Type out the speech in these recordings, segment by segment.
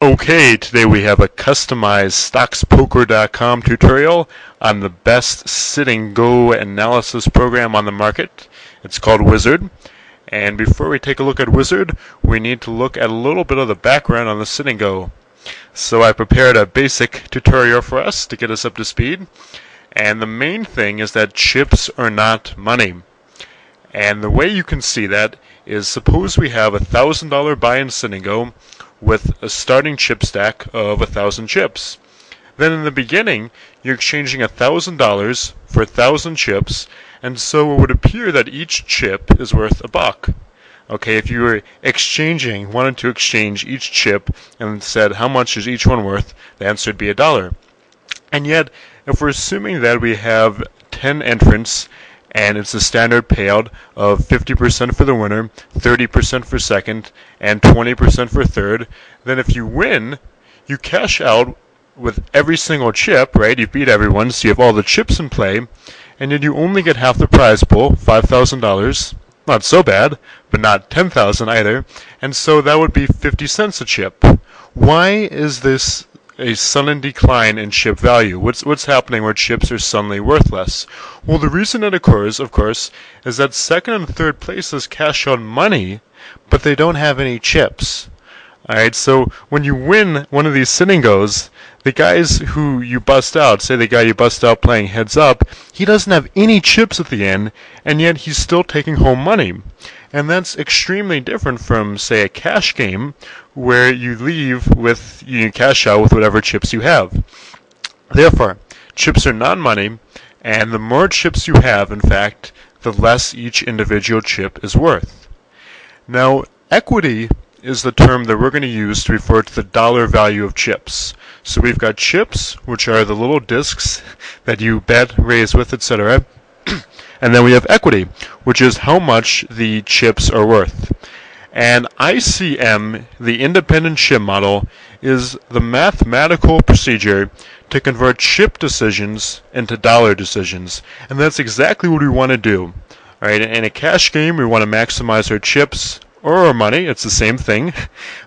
Okay, today we have a customized Stoxpoker.com tutorial on the best SitNGo analysis program on the market. It's called Wizard. And before we take a look at Wizard, we need to look at a little bit of the background on the SitNGo. So I prepared a basic tutorial for us to get us up to speed. And the main thing is that chips are not money. And the way you can see that is, suppose we have $1,000 buy in SitNGo with a starting chip stack of 1,000 chips. Then in the beginning, you're exchanging $1,000 for 1,000 chips, and so it would appear that each chip is worth $1. Okay, if you were wanted to exchange each chip and said how much is each one worth, the answer would be $1. And yet, if we're assuming that we have 10 entrants and it's a standard payout of 50% for the winner, 30% for second, and 20% for third, then if you win, you cash out with every single chip, right? You beat everyone, so you have all the chips in play, and yet you only get half the prize pool, $5,000. Not so bad, but not $10,000 either, and so that would be 50 cents a chip. Why is this a sudden decline in chip value? What's happening where chips are suddenly worth less? Well, the reason it occurs, of course, is that second and third places cash out money, but they don't have any chips. Alright, so when you win one of these SitNGos, the guys who you bust out, say the guy you bust out playing heads up, he doesn't have any chips at the end, and yet he's still taking home money. And that's extremely different from, say, a cash game, where you cash out with whatever chips you have. Therefore, chips are not money, and the more chips you have, in fact, the less each individual chip is worth. Now, equity is the term that we're going to use to refer to the dollar value of chips. So we've got chips, which are the little discs that you bet, raise with, etc. And then we have equity, which is how much the chips are worth. And ICM, the independent chip model, is the mathematical procedure to convert chip decisions into dollar decisions. And that's exactly what we want to do. All right, in a cash game, we want to maximize our chips or our money. It's the same thing.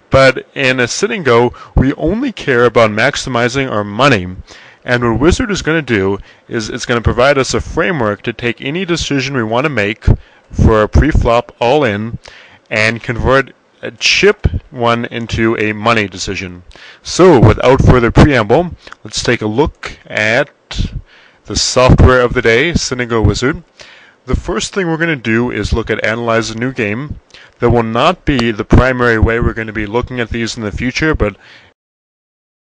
But in a SitNGo, we only care about maximizing our money. And what Wizard is going to do is it's going to provide us a framework to take any decision we want to make for a pre-flop all-in and convert a chip one into a money decision. So without further preamble, let's take a look at the software of the day, SitNGo Wizard. The first thing we're going to do is look at Analyze a New Game. That will not be the primary way we're going to be looking at these in the future, but